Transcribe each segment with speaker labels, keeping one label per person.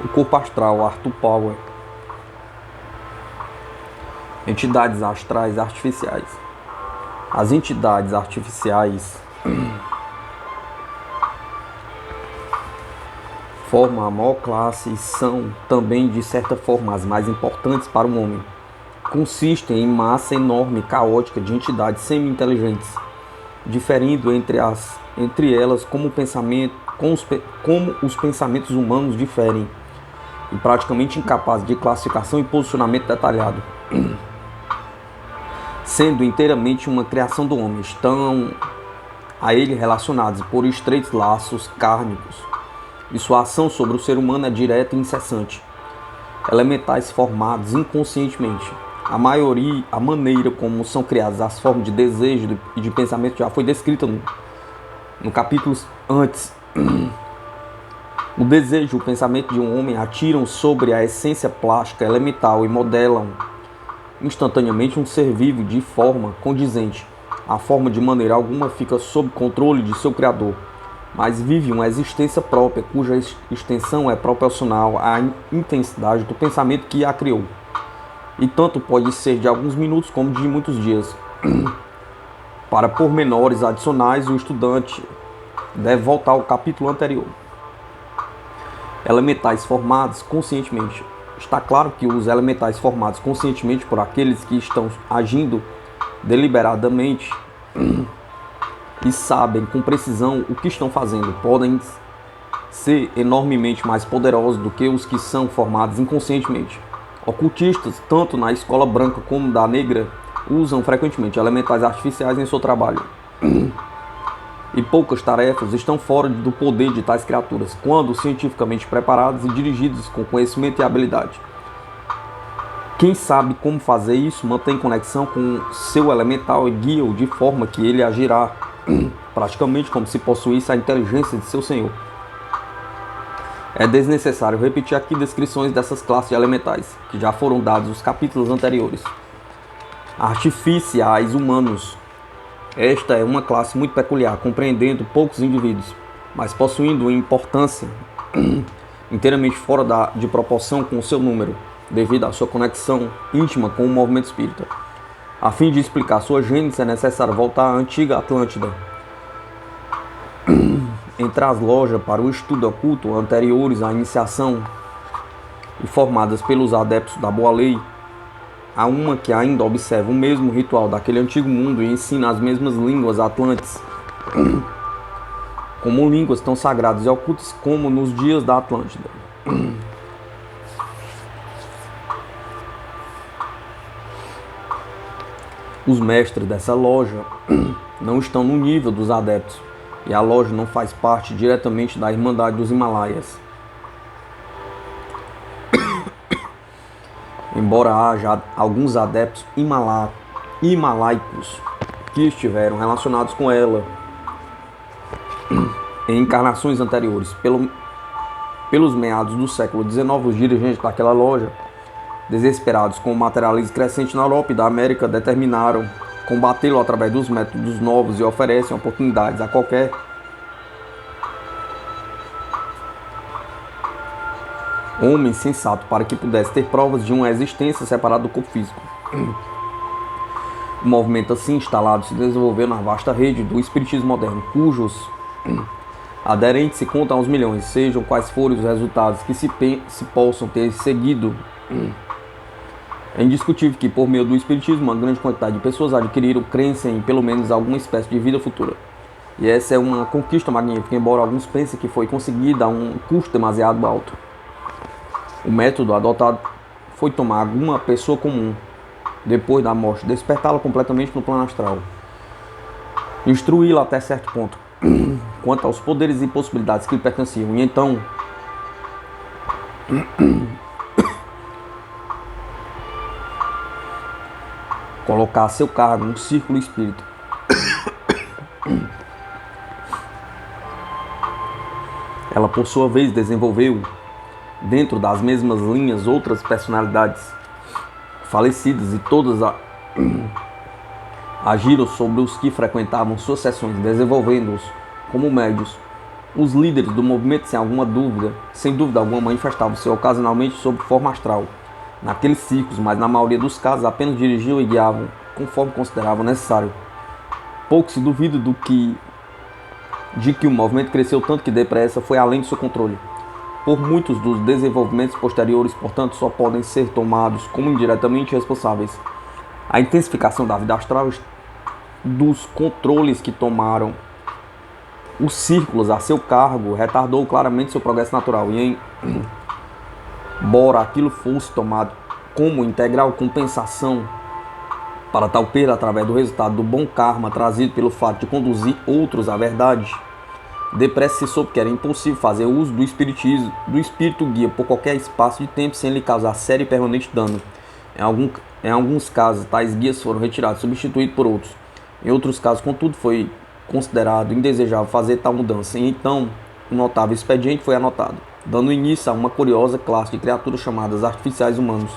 Speaker 1: O corpo astral, Arthur Power. Entidades astrais artificiais. As entidades artificiais formam a maior classe e são também, de certa forma, as mais importantes para o homem. Consistem em massa enorme e caótica de entidades semi-inteligentes, diferindo entre elas como os pensamentos humanos diferem, e praticamente incapazes de classificação e posicionamento detalhado. Sendo inteiramente uma criação do homem, estão a ele relacionados por estreitos laços kármicos, e sua ação sobre o ser humano é direta e incessante. Elementais formados inconscientemente. A maneira como são criadas as formas de desejo e de pensamento já foi descrita no capítulo antes. O desejo e o pensamento de um homem atiram sobre a essência plástica elemental e modelam instantaneamente um ser vivo de forma condizente. A forma de maneira alguma fica sob controle de seu criador, mas vive uma existência própria, cuja extensão é proporcional à intensidade do pensamento que a criou. E tanto pode ser de alguns minutos como de muitos dias. Para pormenores adicionais, o estudante deve voltar ao capítulo anterior. Elementais formados conscientemente. Está claro que os elementais formados conscientemente por aqueles que estão agindo deliberadamente e sabem com precisão o que estão fazendo podem ser enormemente mais poderosos do que os que são formados inconscientemente. Ocultistas, tanto na escola branca como da negra, usam frequentemente elementais artificiais em seu trabalho. E poucas tarefas estão fora do poder de tais criaturas, quando cientificamente preparadas e dirigidas com conhecimento e habilidade. Quem sabe como fazer isso mantém conexão com seu elemental e guia-o de forma que ele agirá praticamente como se possuísse a inteligência de seu senhor. É desnecessário repetir aqui descrições dessas classes de elementais, que já foram dadas nos capítulos anteriores. Artificiais humanos. Esta é uma classe muito peculiar, compreendendo poucos indivíduos, mas possuindo uma importância inteiramente fora de proporção com o seu número, devido à sua conexão íntima com o movimento espírita. A fim de explicar sua gênese, é necessário voltar à antiga Atlântida. Entre as lojas para o estudo oculto anteriores à iniciação e formadas pelos adeptos da boa lei, há uma que ainda observa o mesmo ritual daquele antigo mundo e ensina as mesmas línguas atlantes, como línguas tão sagradas e ocultas como nos dias da Atlântida. Os mestres dessa loja não estão no nível dos adeptos, e a loja não faz parte diretamente da Irmandade dos Himalaias. Embora haja alguns adeptos himalaicos que estiveram relacionados com ela em encarnações anteriores, pelos meados do século XIX, os dirigentes daquela loja, desesperados com o materialismo crescente na Europa e da América, determinaram combatê-lo através dos métodos novos e oferecem oportunidades a qualquer homem sensato para que pudesse ter provas de uma existência separada do corpo físico. O movimento assim instalado se desenvolveu na vasta rede do espiritismo moderno, cujos aderentes se contam aos milhões, sejam quais forem os resultados que se possam ter seguido. É indiscutível que, por meio do espiritismo, uma grande quantidade de pessoas adquiriram crença em pelo menos alguma espécie de vida futura. E essa é uma conquista magnífica, embora alguns pensem que foi conseguida a um custo demasiado alto. O método adotado foi tomar alguma pessoa comum, depois da morte, despertá-la completamente no plano astral, instruí-la até certo ponto, quanto aos poderes e possibilidades que lhe pertenciam, e então colocar a seu cargo um círculo espírita. Ela, por sua vez, desenvolveu, dentro das mesmas linhas, outras personalidades falecidas e todas agiram sobre os que frequentavam suas sessões, desenvolvendo-os como médios, Os líderes do movimento, sem dúvida alguma, manifestavam-se ocasionalmente sob forma astral, naqueles círculos, mas na maioria dos casos apenas dirigiam e guiavam conforme consideravam necessário. Pouco se duvida de que o movimento cresceu tanto que depressa foi além do seu controle. Por muitos dos desenvolvimentos posteriores, portanto, só podem ser tomados como indiretamente responsáveis. A intensificação da vida astral, dos controles que tomaram os círculos a seu cargo, retardou claramente seu progresso natural e, embora aquilo fosse tomado como integral compensação para tal perda através do resultado do bom karma trazido pelo fato de conduzir outros à verdade, depressa se soube que era impossível fazer uso do espiritismo, do espírito guia por qualquer espaço de tempo sem lhe causar sério e permanente dano. Em alguns casos, tais guias foram retirados, substituídos por outros. Em outros casos, contudo, foi considerado indesejável fazer tal mudança, e então um notável expediente foi anotado, dando início a uma curiosa classe de criaturas chamadas artificiais humanos.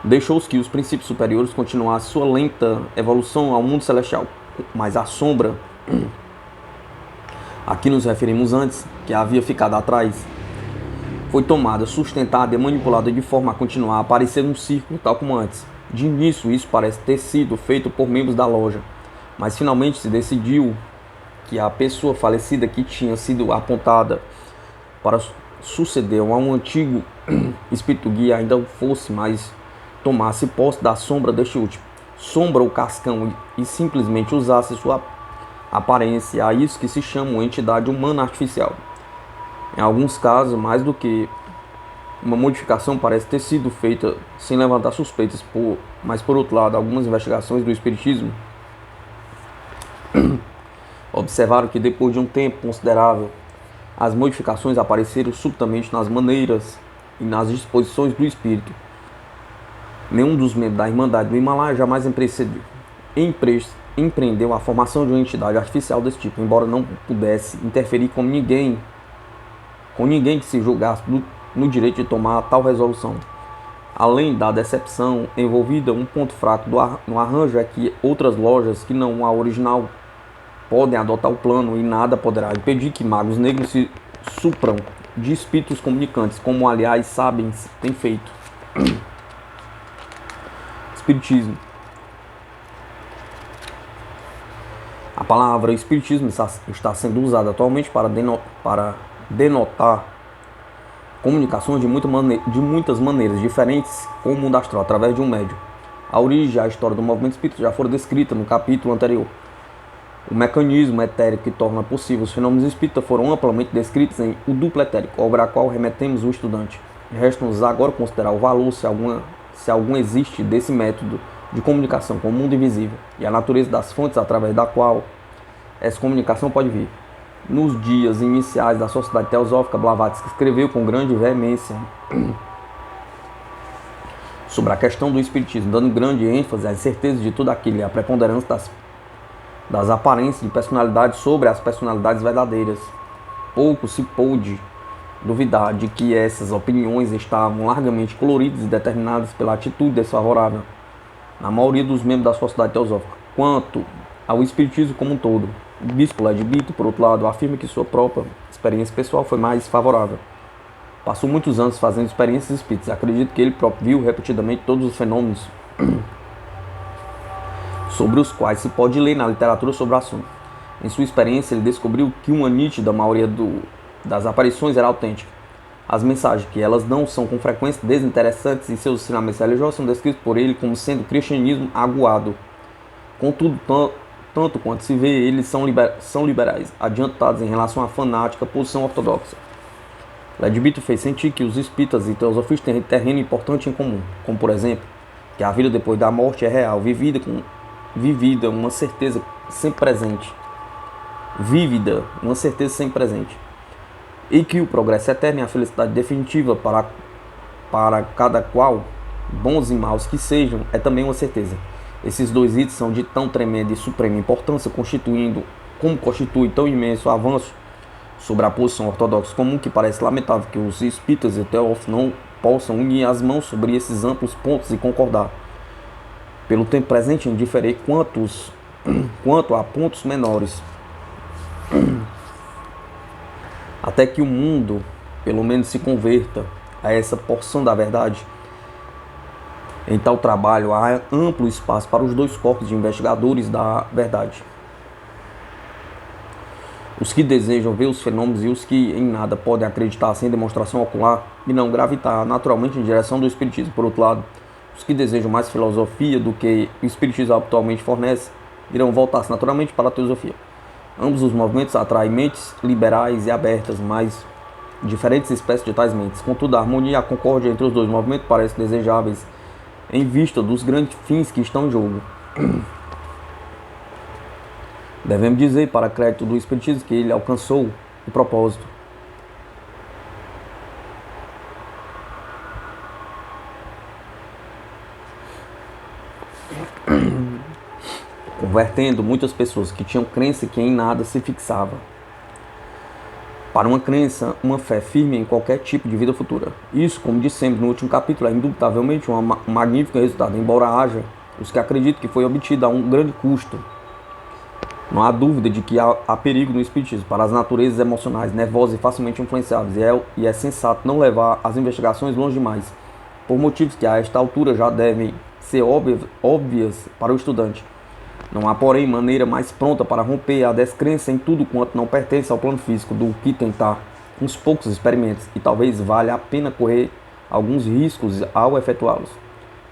Speaker 1: Deixou-se que os princípios superiores continuassem sua lenta evolução ao mundo celestial, mas a sombra a que nos referimos antes, que havia ficado atrás, foi tomada, sustentada e manipulada de forma a continuar a aparecer num círculo tal como antes. De início, isso parece ter sido feito por membros da loja, mas finalmente se decidiu que a pessoa falecida que tinha sido apontada para suceder a um antigo espírito guia ainda fosse, mas tomasse posse da sombra deste último, sombra ou cascão, e simplesmente usasse sua aparência. A isso que se chama uma entidade humana artificial. Em alguns casos, mais do que uma modificação parece ter sido feita sem levantar suspeitas, mas por outro lado, algumas investigações do espiritismo observaram que depois de um tempo considerável, as modificações apareceram subitamente nas maneiras e nas disposições do espírito. Nenhum dos membros da Irmandade do Himalaia jamais empreendeu a formação de uma entidade artificial desse tipo, embora não pudesse interferir com ninguém que se julgasse no direito de tomar tal resolução. Além da decepção envolvida, um ponto fraco no arranjo é que outras lojas que não a original podem adotar o plano, e nada poderá impedir que magos negros se supram de espíritos comunicantes, como aliás sabem tem feito. Espiritismo. A palavra espiritismo está sendo usada atualmente para denotar comunicações de muitas maneiras diferentes com o mundo astral através de um médium. A origem e a história do movimento espírita já foram descritas no capítulo anterior. O mecanismo etérico que torna possível os fenômenos espíritas foram amplamente descritos em O Duplo Etérico, obra a qual remetemos o estudante. Resta-nos agora considerar o valor, se algum existe, desse método de comunicação com o mundo invisível e a natureza das fontes através da qual essa comunicação pode vir. Nos dias iniciais da Sociedade Teosófica, Blavatsky escreveu com grande veemência sobre a questão do espiritismo, dando grande ênfase à incerteza de tudo aquilo e à preponderância das aparências de personalidade sobre as personalidades verdadeiras. Pouco se pôde duvidar de que essas opiniões estavam largamente coloridas e determinadas pela atitude desfavorável na maioria dos membros da Sociedade Teosófica. Quanto ao espiritismo como um todo, o bispo Led Bito, por outro lado, afirma que sua própria experiência pessoal foi mais favorável. Passou muitos anos fazendo experiências espíritas. Acredito que ele próprio viu repetidamente todos os fenômenos sobre os quais se pode ler na literatura sobre o assunto. Em sua experiência, ele descobriu que uma nítida maioria das aparições era autêntica. As mensagens, que elas não são com frequência desinteressantes e seus ensinamentos religiosos, são descritos por ele como sendo cristianismo aguado. Contudo, tanto quanto se vê, eles são liberais, adiantados em relação à fanática posição ortodoxa. Led Bito fez sentir que os espíritas e teosofistas têm terreno importante em comum, como por exemplo, que a vida depois da morte é real, vivida uma certeza sempre presente, e que o progresso eterno e a felicidade definitiva para cada qual, bons e maus que sejam, é também uma certeza. Esses dois itens são de tão tremenda e suprema importância, constitui tão imenso avanço sobre a posição ortodoxa comum, que parece lamentável que os espíritas e teósofos não possam unir as mãos sobre esses amplos pontos e concordar, pelo tempo presente, em diferir quanto a pontos menores. até que o mundo, pelo menos, se converta a essa porção da verdade. Em tal trabalho, há amplo espaço para os dois corpos de investigadores da verdade. Os que desejam ver os fenômenos e os que em nada podem acreditar sem demonstração ocular e não gravitar naturalmente em direção do espiritismo. Por outro lado, os que desejam mais filosofia do que o espiritismo atualmente fornece irão voltar-se naturalmente para a teosofia. Ambos os movimentos atraem mentes liberais e abertas, mas diferentes espécies de tais mentes. Contudo, a harmonia e a concórdia entre os dois movimentos parecem desejáveis em vista dos grandes fins que estão em jogo. Devemos dizer, para crédito do espiritismo, que ele alcançou o propósito. Convertendo muitas pessoas que tinham crença que em nada se fixava para uma crença, uma fé firme em qualquer tipo de vida futura. Isso, como dissemos no último capítulo, é indubitavelmente um magnífico resultado, embora haja os que acreditam que foi obtido a um grande custo. Não há dúvida de que há perigo no espiritismo para as naturezas emocionais, nervosas e facilmente influenciáveis, e é sensato não levar as investigações longe demais, por motivos que a esta altura já devem ser óbvias para o estudante. Não há, porém, maneira mais pronta para romper a descrença em tudo quanto não pertence ao plano físico do que tentar uns poucos experimentos, e talvez valha a pena correr alguns riscos ao efetuá-los.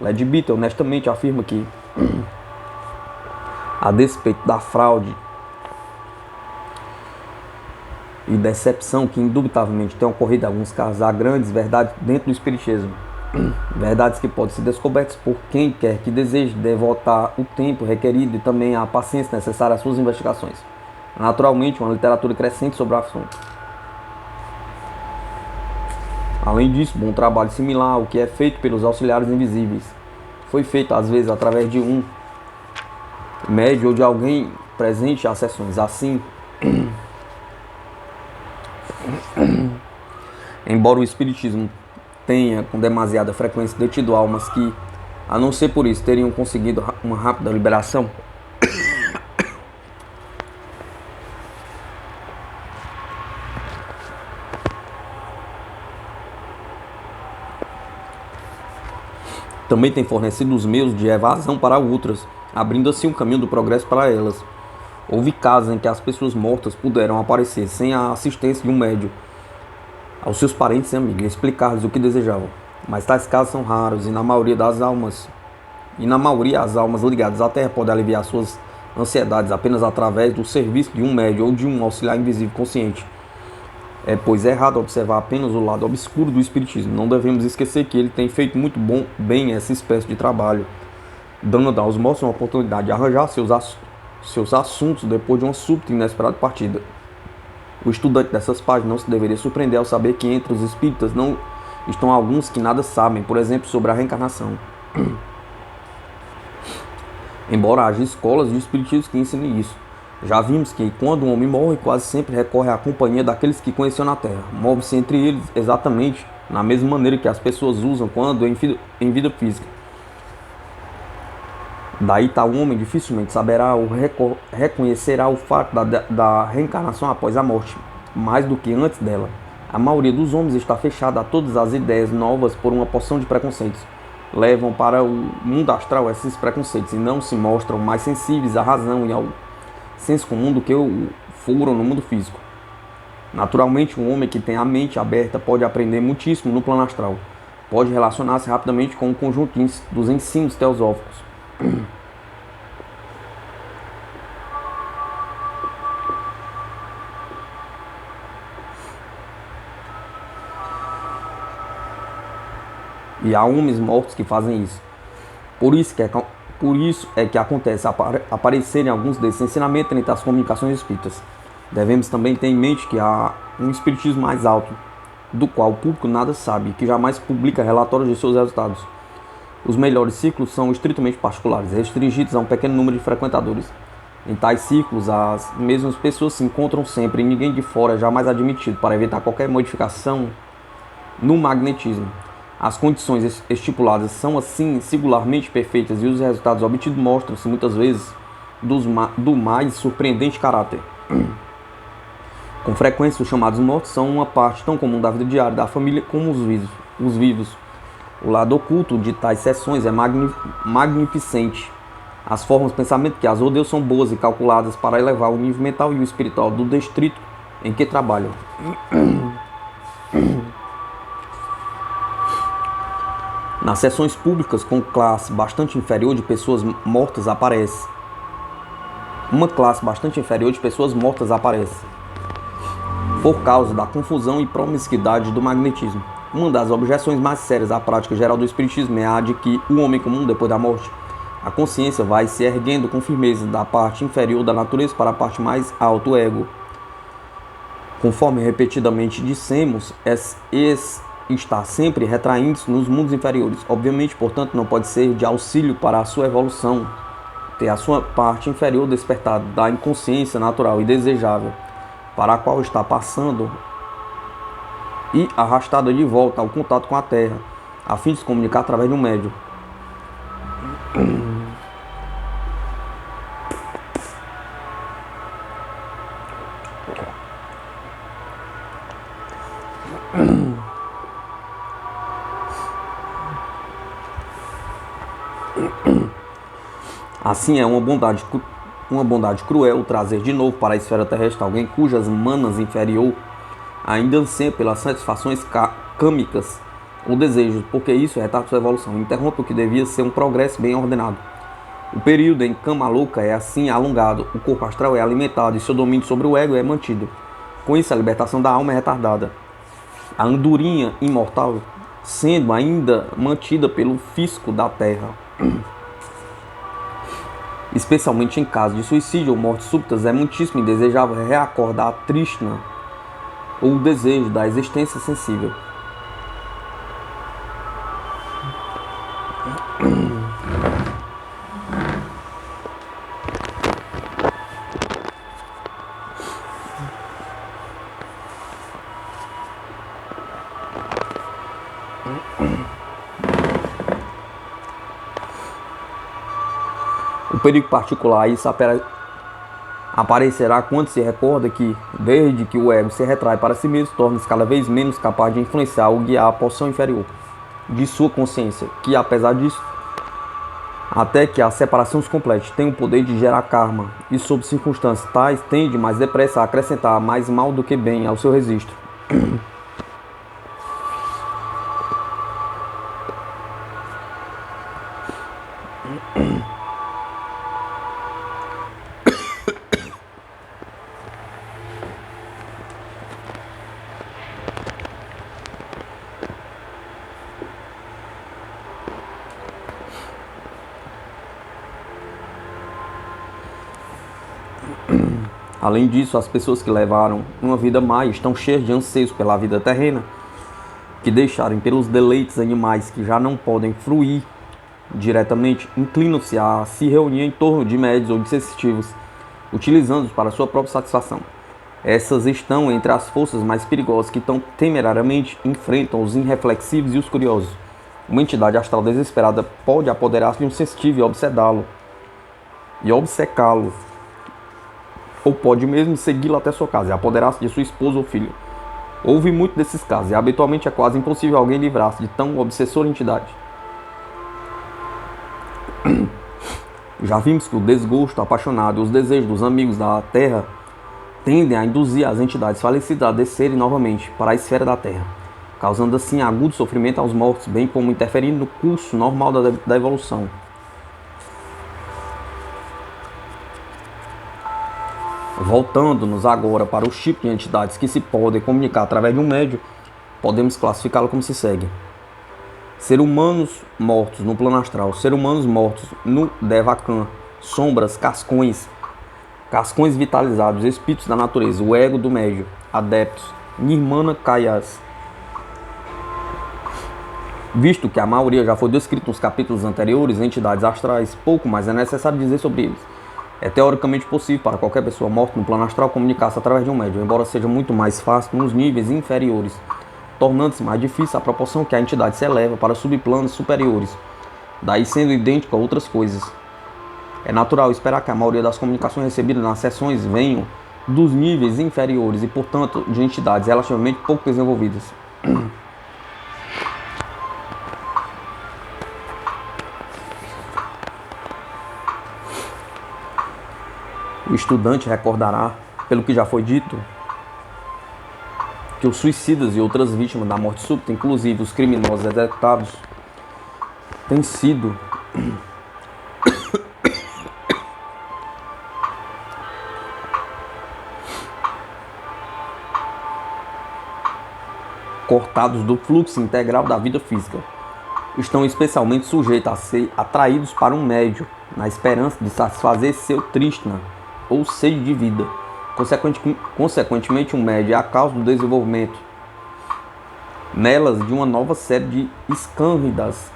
Speaker 1: Leadbeater honestamente afirma que, a despeito da fraude e decepção que indubitavelmente tem ocorrido em alguns casos, há grandes verdades dentro do espiritismo. Verdades que podem ser descobertas por quem quer que deseje devotar o tempo requerido e também a paciência necessária às suas investigações. Naturalmente, uma literatura crescente sobre o assunto. Além disso, bom trabalho similar ao que é feito pelos auxiliares invisíveis foi feito às vezes através de um médium ou de alguém presente às sessões. Assim, embora o espiritismo tenha com demasiada frequência detido almas que, a não ser por isso, teriam conseguido uma rápida liberação, também tem fornecido os meios de evasão para outras, abrindo assim um caminho do progresso para elas. Houve casos em que as pessoas mortas puderam aparecer sem a assistência de um médium aos seus parentes e amigos e explicar-lhes o que desejavam. Mas tais casos são raros e na maioria as almas ligadas à Terra podem aliviar suas ansiedades apenas através do serviço de um médium ou de um auxiliar invisível consciente. Pois é errado observar apenas o lado obscuro do espiritismo. Não devemos esquecer que ele tem feito muito bem essa espécie de trabalho, dando aos moços uma oportunidade de arranjar seus assuntos depois de uma súbita e inesperada partida. O estudante dessas páginas não se deveria surpreender ao saber que entre os espíritas não estão alguns que nada sabem, por exemplo, sobre a reencarnação. Embora haja escolas de espiritismo que ensinem isso, já vimos que quando um homem morre, quase sempre recorre à companhia daqueles que conheceu na Terra. Move-se entre eles exatamente na mesma maneira que as pessoas usam quando em vida física. Daí tal homem dificilmente saberá ou reconhecerá o fato da reencarnação após a morte, mais do que antes dela. A maioria dos homens está fechada a todas as ideias novas por uma porção de preconceitos. Levam para o mundo astral esses preconceitos e não se mostram mais sensíveis à razão e ao senso comum do que foram no mundo físico. Naturalmente, um homem que tem a mente aberta pode aprender muitíssimo no plano astral. Pode relacionar-se rapidamente com o conjunto dos ensinos teosóficos. E há homens mortos que fazem isso. Por isso é que acontece aparecerem alguns desses ensinamentos entre as comunicações espíritas. Devemos também ter em mente que há um espiritismo mais alto, do qual o público nada sabe e que jamais publica relatórios de seus resultados. Os melhores círculos são estritamente particulares, restringidos a um pequeno número de frequentadores. Em tais círculos, as mesmas pessoas se encontram sempre e ninguém de fora é jamais admitido para evitar qualquer modificação no magnetismo. As condições estipuladas são assim singularmente perfeitas e os resultados obtidos mostram-se muitas vezes do mais surpreendente caráter. Com frequência, os chamados mortos são uma parte tão comum da vida diária da família como os vivos. O lado oculto de tais sessões é magnificente. As formas de pensamento que as rodeiam são boas e calculadas para elevar o nível mental e o espiritual do distrito em que trabalham. Nas sessões públicas com classe bastante inferior de pessoas mortas aparece. Uma classe bastante inferior de pessoas mortas aparece, por causa da confusão e promiscuidade do magnetismo. Uma das objeções mais sérias à prática geral do espiritismo é a de que o homem comum, depois da morte, a consciência vai se erguendo com firmeza da parte inferior da natureza para a parte mais alta, o ego. Conforme repetidamente dissemos, está sempre retraindo-se nos mundos inferiores. Obviamente, portanto, não pode ser de auxílio para a sua evolução ter a sua parte inferior despertada da inconsciência natural e desejável, para a qual está passando e arrastada de volta ao contato com a Terra, a fim de se comunicar através de um médium. Assim é uma bondade cruel trazer de novo para a esfera terrestre alguém cujas manas inferior ainda anseia pelas satisfações câmicas ou desejos, porque isso retarda sua evolução, interrompe o que devia ser um progresso bem ordenado. O período em cama louca é assim alongado, o corpo astral é alimentado e seu domínio sobre o ego é mantido. Com isso, a libertação da alma é retardada. A andorinha imortal sendo ainda mantida pelo fisco da terra. Especialmente em caso de suicídio ou mortes súbitas, é muitíssimo indesejável reacordar a tríshna ou o desejo da existência sensível. O perigo particular, isso aparecerá quando se recorda que, desde que o ego se retrai para si mesmo, torna-se cada vez menos capaz de influenciar ou guiar a porção inferior de sua consciência, que apesar disso, até que a separação se complete, tem o poder de gerar karma, e sob circunstâncias tais, tende mais depressa a acrescentar mais mal do que bem ao seu registro. Além disso, as pessoas que levaram uma vida má estão cheias de anseios pela vida terrena, que deixarem pelos deleites animais que já não podem fruir diretamente, inclinam-se a se reunir em torno de médios ou de sensitivos, utilizando-os para sua própria satisfação. Essas estão entre as forças mais perigosas que tão temerariamente enfrentam os irreflexivos e os curiosos. Uma entidade astral desesperada pode apoderar-se de um sensitivo e obcecá-lo, ou pode mesmo segui-lo até sua casa e apoderar-se de sua esposa ou filho. Houve muito desses casos e habitualmente é quase impossível alguém livrar-se de tão obsessora entidade. Já vimos que o desgosto apaixonado e os desejos dos amigos da Terra tendem a induzir as entidades falecidas a descerem novamente para a esfera da Terra, causando assim agudo sofrimento aos mortos, bem como interferindo no curso normal da evolução. Voltando-nos agora para os tipos de entidades que se podem comunicar através de um médium, podemos classificá-lo como se segue. Seres humanos mortos no plano astral, seres humanos mortos no Devakan, sombras, cascões vitalizados, espíritos da natureza, o ego do médium, adeptos, Nirmana Kayas. Visto que a maioria já foi descrita nos capítulos anteriores, entidades astrais, pouco mais é necessário dizer sobre eles. É teoricamente possível para qualquer pessoa morta no plano astral comunicar-se através de um médium, embora seja muito mais fácil nos níveis inferiores, tornando-se mais difícil à proporção que a entidade se eleva para subplanos superiores, daí sendo idêntico a outras coisas. É natural esperar que a maioria das comunicações recebidas nas sessões venham dos níveis inferiores e, portanto, de entidades relativamente pouco desenvolvidas. O estudante recordará, pelo que já foi dito, que os suicidas e outras vítimas da morte súbita, inclusive os criminosos executados, têm sido cortados do fluxo integral da vida física. Estão especialmente sujeitos a ser atraídos para um médio, na esperança de satisfazer seu trístana ou sede de vida. Consequentemente, um médio é a causa do desenvolvimento nelas de uma nova série de escândidas,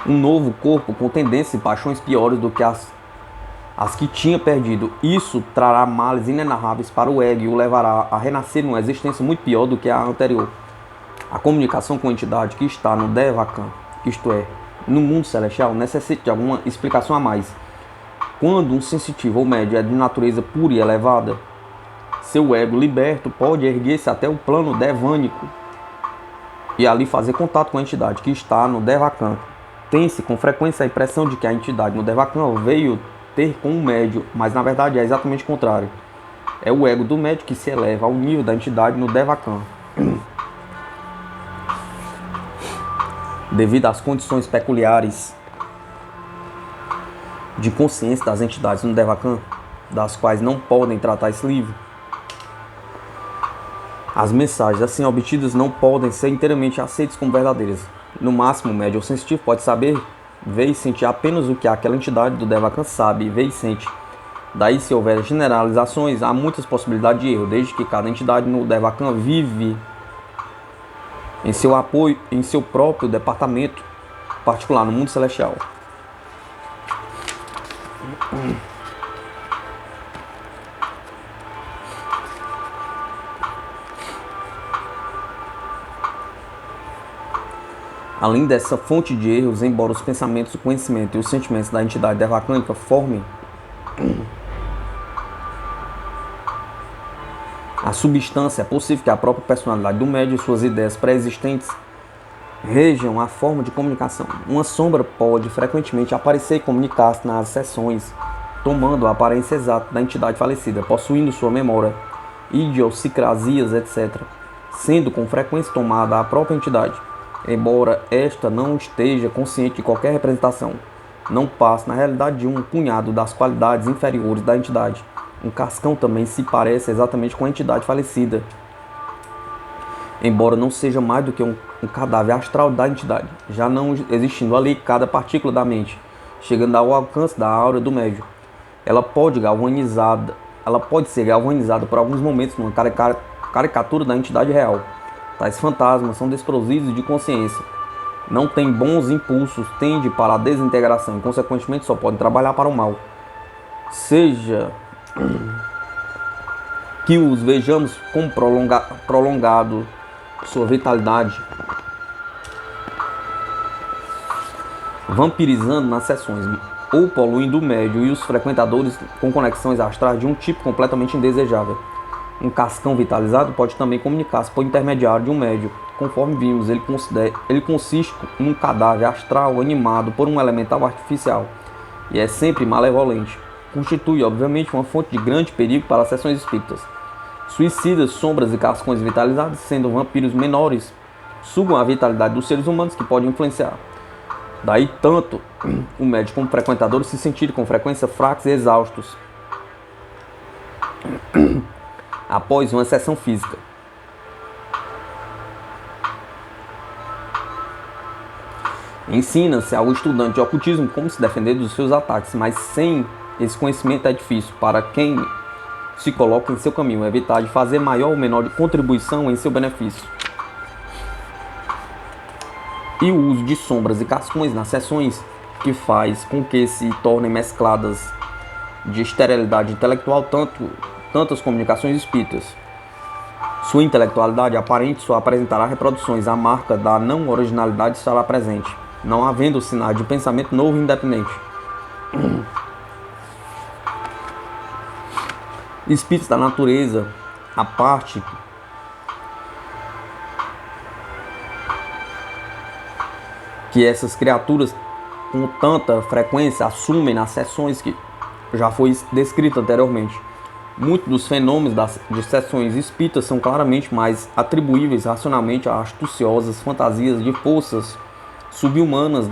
Speaker 1: um novo corpo com tendências e paixões piores do que as que tinha perdido. Isso trará males inenarráveis para o ego e o levará a renascer numa existência muito pior do que a anterior. A comunicação com a entidade que está no Devakan, isto é, no mundo celestial, necessita de alguma explicação a mais. Quando um sensitivo ou médio é de natureza pura e elevada, seu ego liberto pode erguer-se até o plano devânico e ali fazer contato com a entidade que está no Devakan. Tem-se com frequência a impressão de que a entidade no Devakan veio ter com o médio, mas na verdade é exatamente o contrário. É o ego do médio que se eleva ao nível da entidade no Devakan. Devido às condições peculiares de consciência das entidades no Devakan, das quais não podem tratar esse livro, as mensagens assim obtidas não podem ser inteiramente aceitas como verdadeiras. No máximo, o médium sensitivo pode saber, ver e sentir apenas o que aquela entidade do Devakan sabe, vê e sente. Daí, se houver generalizações, há muitas possibilidades de erro, desde que cada entidade no Devakan vive em seu apoio, em seu próprio departamento particular no mundo celestial. Além dessa fonte de erros, embora os pensamentos, o conhecimento e os sentimentos da entidade devacânica formem a substância, é possível que a própria personalidade do médium e suas ideias pré-existentes rejam a forma de comunicação. Uma sombra pode frequentemente aparecer e comunicar-se nas sessões, tomando a aparência exata da entidade falecida, possuindo sua memória, idiosincrasias, etc., sendo com frequência tomada a própria entidade. Embora esta não esteja consciente de qualquer representação, não passa na realidade de um punhado das qualidades inferiores da entidade. Um cascão também se parece exatamente com a entidade falecida, embora não seja mais do que um cadáver astral da entidade, já não existindo ali cada partícula da mente, chegando ao alcance da aura do médium. Ela pode ser galvanizada por alguns momentos numa caricatura da entidade real. Tais fantasmas são desprovidos de consciência, não têm bons impulsos, tendem para a desintegração e, consequentemente, só podem trabalhar para o mal. Seja que os vejamos como prolongado sua vitalidade, vampirizando nas sessões, ou poluindo o médium e os frequentadores com conexões astrais de um tipo completamente indesejável. Um cascão vitalizado pode também comunicar-se por intermediário de um médium. Conforme vimos, ele consiste em um cadáver astral animado por um elemental artificial e é sempre malevolente. Constitui, obviamente, uma fonte de grande perigo para as sessões espíritas. Suicidas, sombras e cascões vitalizados, sendo vampiros menores, sugam a vitalidade dos seres humanos que podem influenciar. Daí, tanto o médium como o frequentador se sentirem com frequência fracos e exaustos após uma sessão física. Ensina-se ao estudante de ocultismo como se defender dos seus ataques, mas sem esse conhecimento é difícil para quem se coloca em seu caminho evitar de fazer maior ou menor contribuição em seu benefício. E o uso de sombras e cascões nas sessões, que faz com que se tornem mescladas de esterilidade intelectual tantas comunicações espíritas. Sua intelectualidade aparente só apresentará reproduções, a marca da não originalidade estará presente, não havendo sinais de pensamento novo e independente. Espíritos da natureza, a parte que essas criaturas com tanta frequência assumem nas sessões que já foi descrito anteriormente. Muitos dos fenômenos de sessões espíritas são claramente mais atribuíveis racionalmente a astuciosas fantasias de forças subhumanas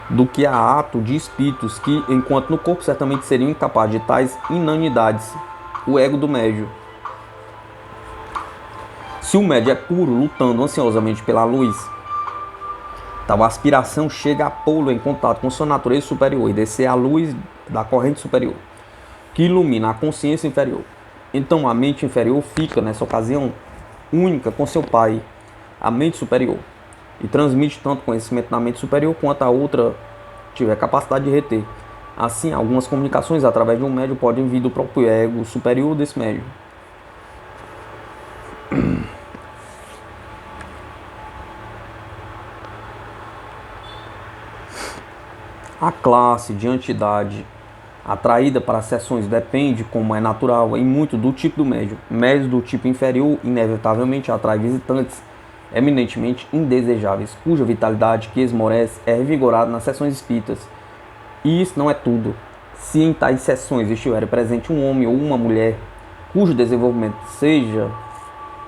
Speaker 1: do que a ato de espíritos que, enquanto no corpo, certamente seriam incapazes de tais inanidades. O ego do médium. Se o médium é puro, lutando ansiosamente pela luz, tal aspiração chega a pô-lo em contato com sua natureza superior e descer a luz da corrente superior, que ilumina a consciência inferior. Então a mente inferior fica, nessa ocasião, única com seu pai, a mente superior, e transmite tanto conhecimento na mente superior quanto a outra tiver capacidade de reter. Assim, algumas comunicações através de um médium podem vir do próprio ego superior desse médium. A classe de entidade atraída para as sessões depende, como é natural, em muito do tipo do médium. Médios do tipo inferior inevitavelmente atraem visitantes eminentemente indesejáveis, cuja vitalidade que esmorece é revigorada nas sessões espíritas. E isso não é tudo. Se em tais sessões estiver presente um homem ou uma mulher cujo desenvolvimento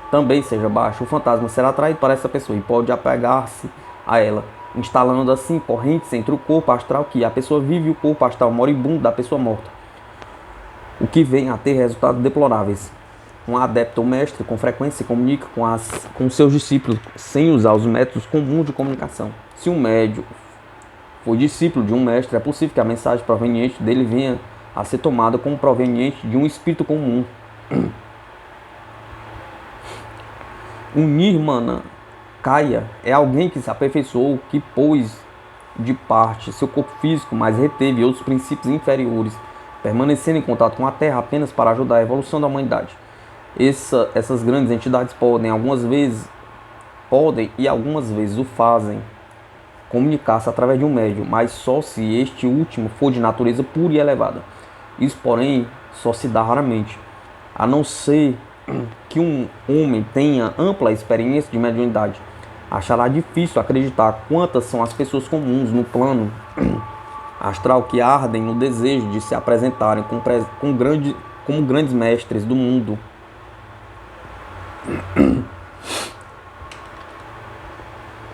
Speaker 1: também seja baixo, o fantasma será atraído para essa pessoa e pode apegar-se a ela, instalando assim correntes entre o corpo astral que a pessoa vive e o corpo astral moribundo da pessoa morta, o que vem a ter resultados deploráveis. Um adepto ou mestre com frequência se comunica com seus discípulos sem usar os métodos comuns de comunicação. Se um médium for discípulo de um mestre, é possível que a mensagem proveniente dele venha a ser tomada como proveniente de um espírito comum. Um nirmana kaya é alguém que se aperfeiçoou, que pôs de parte seu corpo físico, mas reteve outros princípios inferiores, permanecendo em contato com a Terra apenas para ajudar a evolução da humanidade. Essas grandes entidades podem e algumas vezes o fazem comunicar-se através de um médium, mas só se este último for de natureza pura e elevada. Isso, porém, só se dá raramente, a não ser que um homem tenha ampla experiência de mediunidade. Achará difícil acreditar quantas são as pessoas comuns no plano astral que ardem no desejo de se apresentarem como grandes mestres do mundo.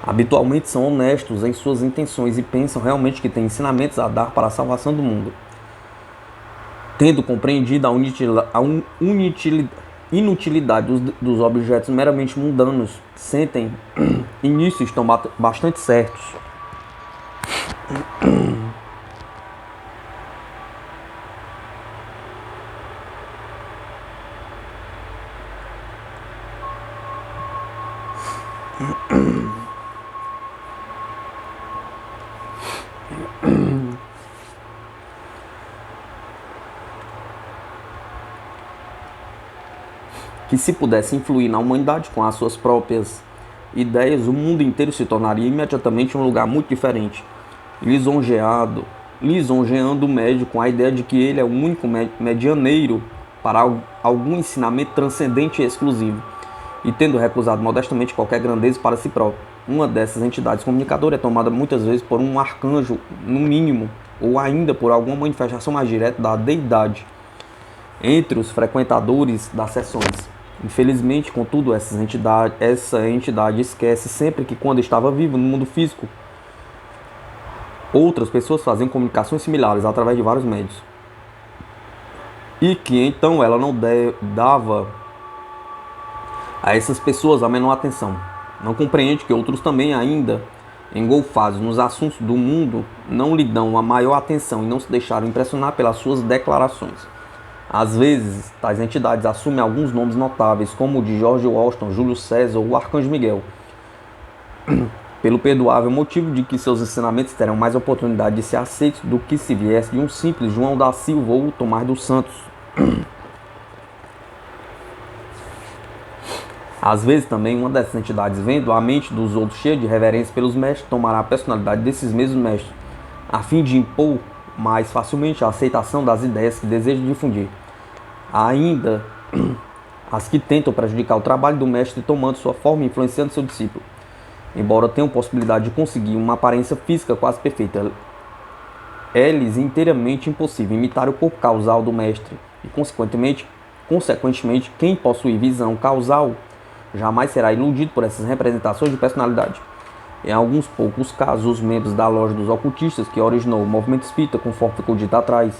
Speaker 1: Habitualmente são honestos em suas intenções e pensam realmente que têm ensinamentos a dar para a salvação do mundo. Tendo compreendido a inutilidade dos objetos meramente mundanos, sentem e nisso estão bastante certos. Que se pudesse influir na humanidade com as suas próprias ideias, o mundo inteiro se tornaria imediatamente um lugar muito diferente, lisonjeando o médium com a ideia de que ele é o único medianeiro para algum ensinamento transcendente e exclusivo, e tendo recusado modestamente qualquer grandeza para si próprio. Uma dessas entidades comunicadoras é tomada muitas vezes por um arcanjo, no mínimo, ou ainda por alguma manifestação mais direta da deidade entre os frequentadores das sessões. Infelizmente, contudo, essa entidade esquece sempre que quando estava viva no mundo físico, outras pessoas faziam comunicações similares através de vários médios. E que então ela não dava a essas pessoas a menor atenção. Não compreende que outros também, ainda engolfados nos assuntos do mundo, não lhe dão a maior atenção e não se deixaram impressionar pelas suas declarações. Às vezes, tais entidades assumem alguns nomes notáveis, como o de George Washington, Júlio César ou o Arcanjo Miguel, pelo perdoável motivo de que seus ensinamentos terão mais oportunidade de ser aceitos do que se viesse de um simples João da Silva ou Tomás dos Santos. Às vezes também uma dessas entidades, vendo a mente dos outros cheia de reverência pelos mestres, tomará a personalidade desses mesmos mestres, a fim de impor mais facilmente a aceitação das ideias que deseja difundir. Há ainda as que tentam prejudicar o trabalho do mestre tomando sua forma e influenciando seu discípulo. Embora tenham possibilidade de conseguir uma aparência física quase perfeita, é-lhes inteiramente impossível imitar o corpo causal do mestre e, consequentemente, quem possui visão causal jamais será iludido por essas representações de personalidade. Em alguns poucos casos, os membros da loja dos ocultistas, que originou o movimento espírita, conforme ficou dito atrás,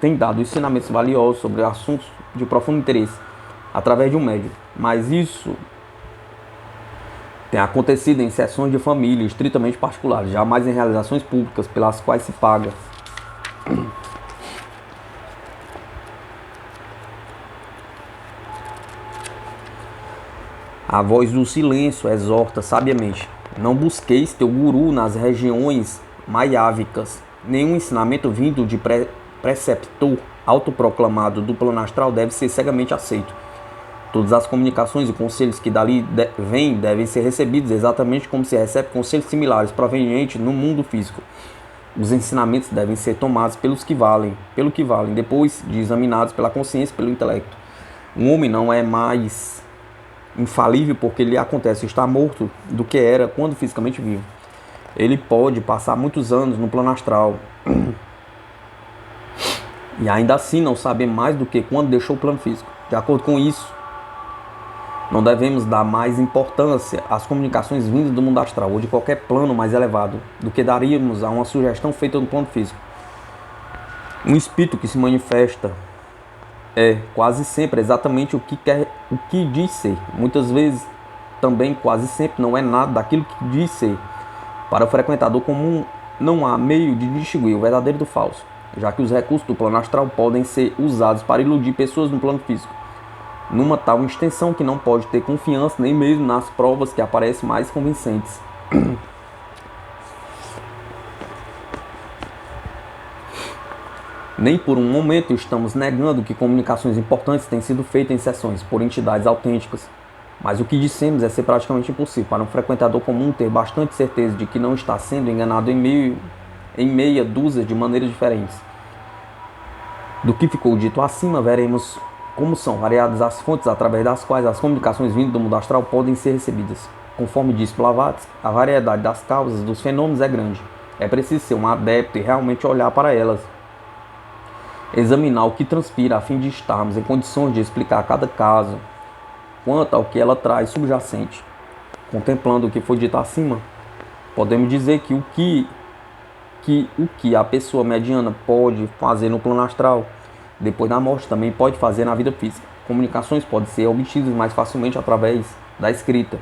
Speaker 1: têm dado ensinamentos valiosos sobre assuntos de profundo interesse, através de um médium. Mas isso tem acontecido em sessões de família estritamente particulares, jamais em realizações públicas pelas quais se paga. A voz do silêncio exorta sabiamente: não busqueis teu guru nas regiões maiávicas. Nenhum ensinamento vindo de preceptor autoproclamado do plano astral deve ser cegamente aceito. Todas as comunicações e conselhos que dali vêm devem ser recebidos exatamente como se recebe conselhos similares provenientes no mundo físico. Os ensinamentos devem ser tomados pelo que valem, depois de examinados pela consciência e pelo intelecto. Um homem não é mais infalível porque lhe acontece estar morto do que era quando fisicamente vivo. Ele pode passar muitos anos no plano astral e ainda assim não saber mais do que quando deixou o plano físico. De acordo com isso, não devemos dar mais importância às comunicações vindas do mundo astral ou de qualquer plano mais elevado do que daríamos a uma sugestão feita no plano físico. Um espírito que se manifesta é quase sempre exatamente o que diz ser. Muitas vezes também quase sempre não é nada daquilo que diz ser. Para o frequentador comum não há meio de distinguir o verdadeiro do falso, já que os recursos do plano astral podem ser usados para iludir pessoas no plano físico, numa tal extensão que não pode ter confiança nem mesmo nas provas que aparecem mais convincentes. Nem por um momento estamos negando que comunicações importantes têm sido feitas em sessões por entidades autênticas, mas o que dissemos é ser praticamente impossível para um frequentador comum ter bastante certeza de que não está sendo enganado em meia dúzia de maneiras diferentes. Do que ficou dito acima, veremos como são variadas as fontes através das quais as comunicações vindas do mundo astral podem ser recebidas. Conforme disse Blavatsky, a variedade das causas dos fenômenos é grande. É preciso ser um adepto e realmente olhar para elas, examinar o que transpira a fim de estarmos em condições de explicar cada caso quanto ao que ela traz subjacente. Contemplando o que foi dito acima, podemos dizer que o que a pessoa mediana pode fazer no plano astral depois da morte também pode fazer na vida física. Comunicações podem ser obtidas mais facilmente através da escrita.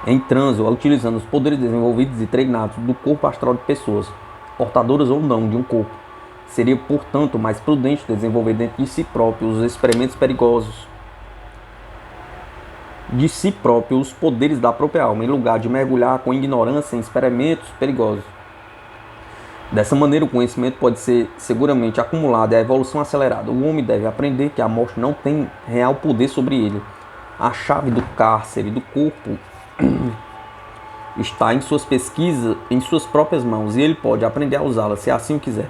Speaker 1: Em transe, utilizando os poderes desenvolvidos e treinados do corpo astral de pessoas, portadoras ou não de um corpo. Seria, portanto, mais prudente desenvolver dentro de si próprio os experimentos perigosos, de si próprio os poderes da própria alma, em lugar de mergulhar com ignorância em experimentos perigosos. Dessa maneira, o conhecimento pode ser seguramente acumulado e a evolução acelerada. O homem deve aprender que a morte não tem real poder sobre ele. A chave do cárcere do corpo está em suas pesquisas, em suas próprias mãos, e ele pode aprender a usá-la, se assim o quiser.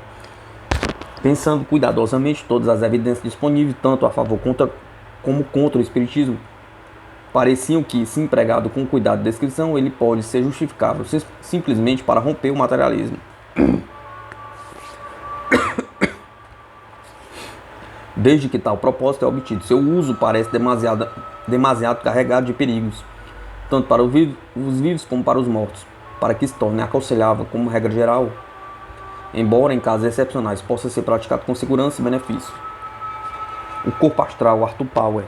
Speaker 1: Pensando cuidadosamente todas as evidências disponíveis, tanto a favor como contra o espiritismo, pareciam que, se empregado com cuidado de descrição, ele pode ser justificável simplesmente para romper o materialismo. Desde que tal propósito é obtido, seu uso parece demasiado carregado de perigos, tanto para os vivos como para os mortos, para que se torne aconselhável como regra geral, embora em casos excepcionais possa ser praticado com segurança e benefício. O corpo astral, Arthur Power.